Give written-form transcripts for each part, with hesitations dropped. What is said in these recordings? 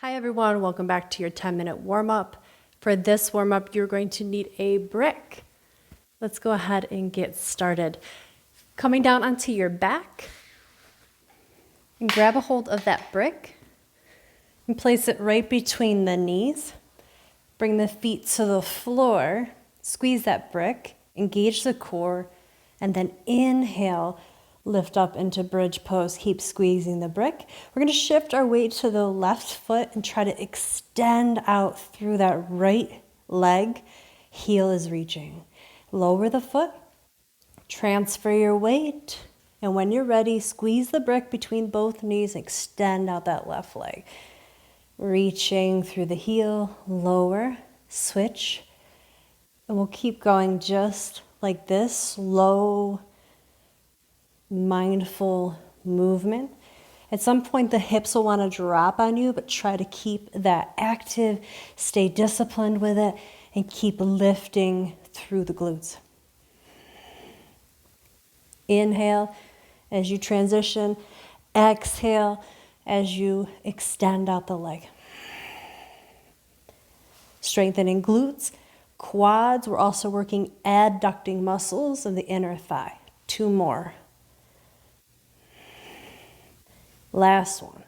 Hi everyone, welcome back to your 10-minute warm-up. For this warm-up, you're going to need a brick. Let's go ahead and get started. Coming down onto your back, and grab a hold of that brick and place it right between the knees. Bring the feet to the floor, squeeze that brick, engage the core, and then inhale. Lift up into bridge pose, keep squeezing the brick. We're going to shift our weight to the left foot and try to extend out through that right leg. Heel is reaching. Lower the foot, transfer your weight, and when you're ready, squeeze the brick between both knees, extend out that left leg. Reaching through the heel, lower, switch, and we'll keep going just like this, slow, mindful movement. At some point the hips will want to drop on you, but try to keep that active, stay disciplined with it, and keep lifting through the glutes. Inhale as you transition, exhale as you extend out the leg. Strengthening glutes, quads. We're also working adducting muscles of the inner thigh. 2 more. Last one.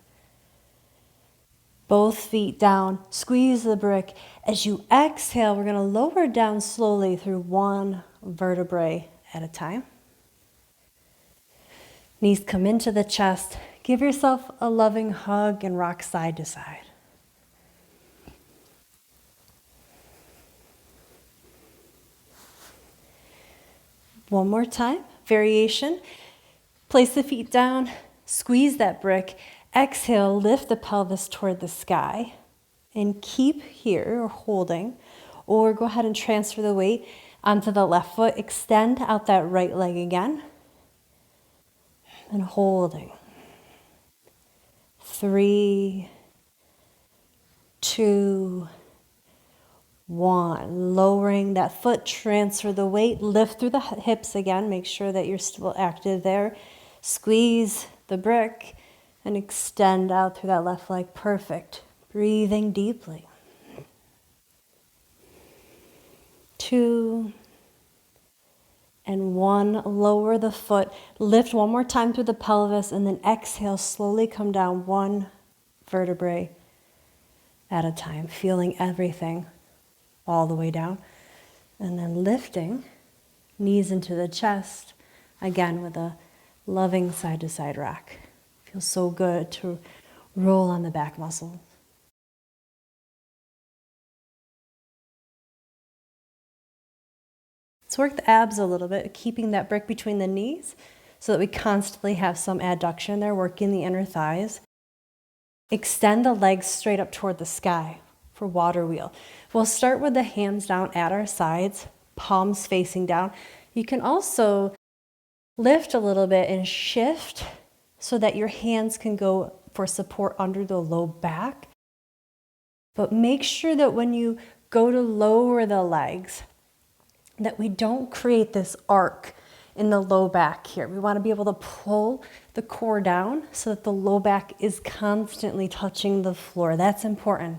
Both feet down, squeeze the brick. As you exhale, we're going to lower down slowly through 1 vertebrae at a time. Knees come into the chest. Give yourself a loving hug and rock side to side. One more time, variation. Place the feet down. Squeeze that brick, exhale, lift the pelvis toward the sky, and keep here or holding, or go ahead and transfer the weight onto the left foot, extend out that right leg again, and holding. 3, 2, 1. Lowering that foot, transfer the weight, lift through the hips again, make sure that you're still active there. Squeeze the brick and extend out through that left leg. Perfect. Breathing deeply. 2 and 1. Lower the foot. Lift one more time through the pelvis and then exhale. Slowly come down 1 vertebrae at a time. Feeling everything all the way down. And then lifting. Knees into the chest. Again with a loving side-to-side rock. Feels so good to roll on the back muscles. Let's work the abs a little bit, keeping that brick between the knees so that we constantly have some adduction there, working the inner thighs. Extend the legs straight up toward the sky for Waterwheel. We'll start with the hands down at our sides, palms facing down. You can also lift a little bit and shift so that your hands can go for support under the low back. But make sure that when you go to lower the legs, that we don't create this arc in the low back here. We want to be able to pull the core down so that the low back is constantly touching the floor. That's important.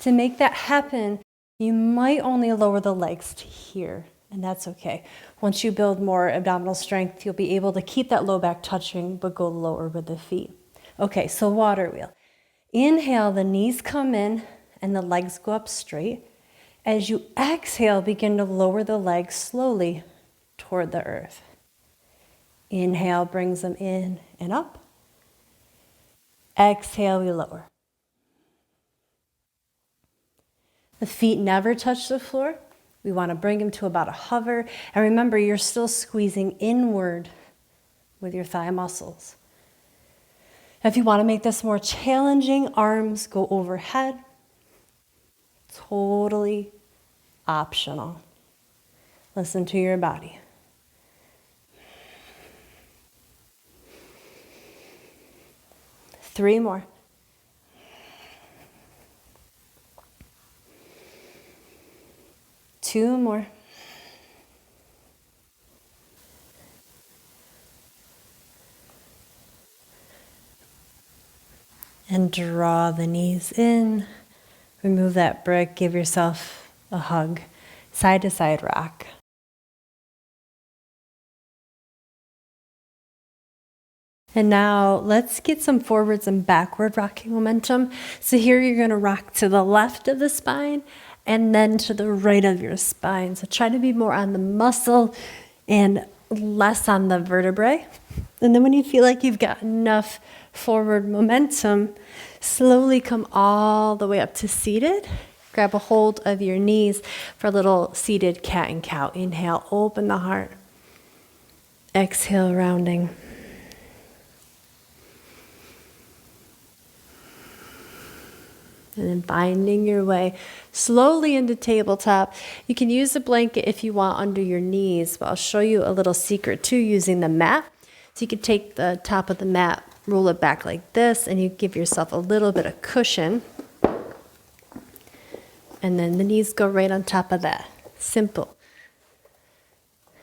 To make that happen, you might only lower the legs to here. And that's okay. Once you build more abdominal strength, you'll be able to keep that low back touching, but go lower with the feet. Okay, so Waterwheel. Inhale, the knees come in and the legs go up straight. As you exhale, begin to lower the legs slowly toward the earth. Inhale brings them in and up. Exhale, we lower. The feet never touch the floor. We want to bring them to about a hover. And remember, you're still squeezing inward with your thigh muscles. If you want to make this more challenging, arms go overhead. Totally optional. Listen to your body. Three more. Two more. And draw the knees in. Remove that brick. Give yourself a hug. Side to side rock. And now let's get some forwards and backward rocking momentum. So here you're going to rock to the left of the spine and then to the right of your spine. So try to be more on the muscle and less on the vertebrae. And then when you feel like you've got enough forward momentum, slowly come all the way up to seated. Grab a hold of your knees for a little seated cat and cow. Inhale, open the heart. Exhale, rounding. And then finding your way slowly into tabletop. You can use a blanket if you want under your knees, but I'll show you a little secret too using the mat. So you could take the top of the mat, roll it back like this, and you give yourself a little bit of cushion. And then the knees go right on top of that. Simple.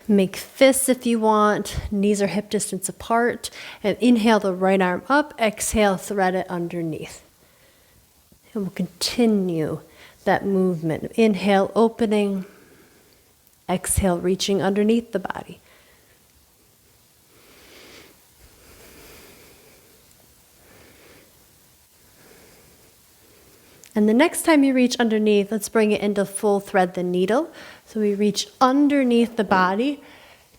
Make fists if you want. Knees are hip distance apart. And inhale the right arm up. Exhale, thread it underneath. And we'll continue that movement. Inhale, opening. Exhale, reaching underneath the body. And the next time you reach underneath, let's bring it into full thread the needle. So we reach underneath the body,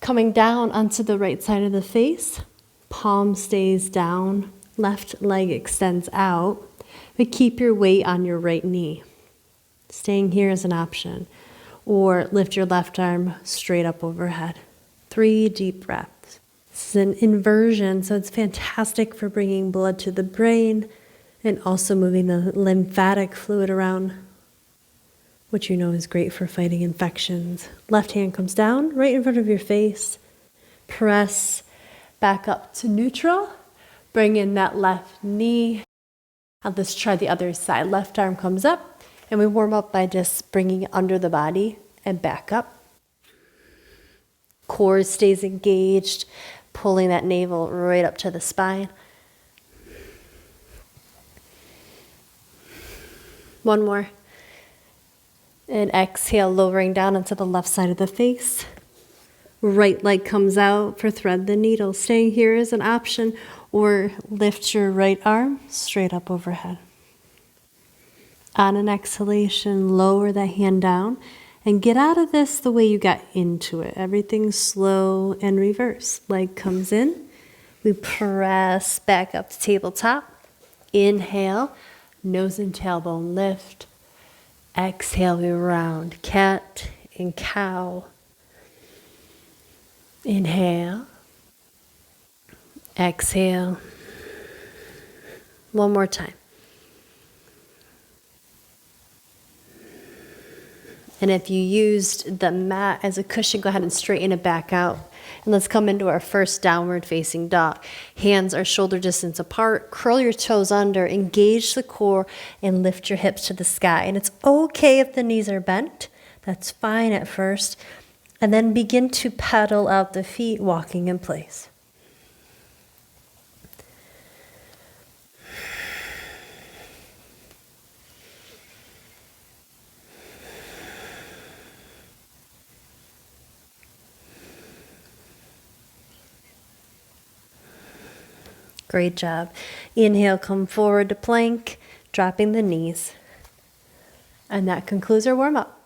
coming down onto the right side of the face. Palm stays down, left leg extends out. But keep your weight on your right knee. Staying here is an option. Or lift your left arm straight up overhead. 3 deep breaths. This is an inversion, so it's fantastic for bringing blood to the brain and also moving the lymphatic fluid around, which you know is great for fighting infections. Left hand comes down right in front of your face. Press back up to neutral. Bring in that left knee. Now let's try the other side. Left arm comes up, and we warm up by just bringing it under the body and back up. Core stays engaged, pulling that navel right up to the spine. One more. And exhale, lowering down onto the left side of the face. Right leg comes out for thread the needle. Staying here is an option, or lift your right arm straight up overhead. On an exhalation, lower the hand down and get out of this the way you got into it. Everything's slow and reverse. Leg comes in. We press back up to tabletop. Inhale, nose and tailbone lift. Exhale, we round. Cat and cow. Inhale. Exhale. One more time. And if you used the mat as a cushion, go ahead and straighten it back out. And let's come into our first downward facing dog. Hands are shoulder distance apart. Curl your toes under, engage the core, and lift your hips to the sky. And it's okay if the knees are bent. That's fine at first. And then begin to pedal out the feet, walking in place. Great job. Inhale, come forward to plank, dropping the knees. And that concludes our warm-up.